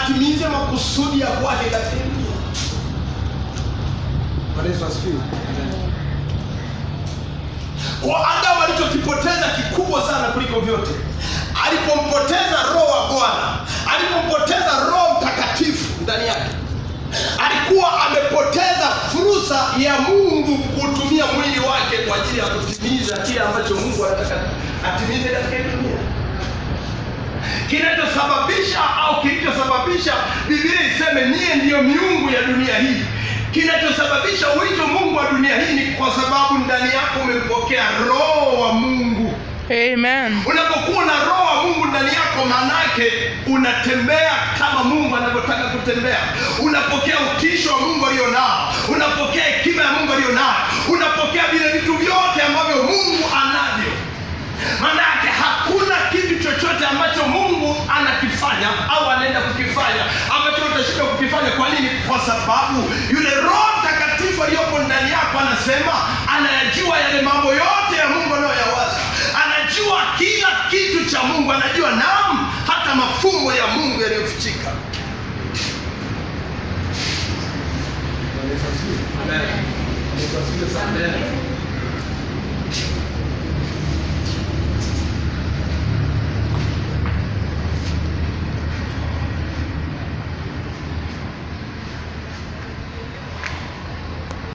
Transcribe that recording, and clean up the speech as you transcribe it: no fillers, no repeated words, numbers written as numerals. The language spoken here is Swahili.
atimize makusudi ya kwake katika dunia. Bwana Yesu asifiwe. Kwa Adamu alichokipoteza kikubwa sana kuliko vyote, alipompoteza Roho wa Bwana, alipompoteza Roho Mtakatifu ndani yake, alikuwa amepoteza fursa ya Mungu kutumia mwili wake kwa ajili ya kutimiza kile ambacho Mungu anataka atimize katika dunia. Kilichosababisha Biblia iseme nyie ndiyo miungu ya dunia hii, kinachosababisha uitwe Mungu wa dunia hii ni kwa sababu ndani yako umempokea Roho wa Mungu. Amen. Unapokuwa na Roho wa Mungu ndani yako, manake unatembea kama Mungu anavyotaka kutembea. Unapokea utisho wa Mungu alionao, unapokea hekima ya Mungu alionao, unapokea vile vitu vyote ambavyo Mungu anavyo. Manake hakuna kitu chochote ambacho Mungu anakifanya au anaenda kukifanya ambacho utashinda kukifanya. Kwa nini? Kwa sababu yule Roho Mtakatifu aliyopo ndani yako anasema, anayajua yale mambo yote ya Mungu anayoyawaza, anajua kila kitu cha Mungu, anajua naam hata mafumbo ya Mungu yaliyofichika. Amen.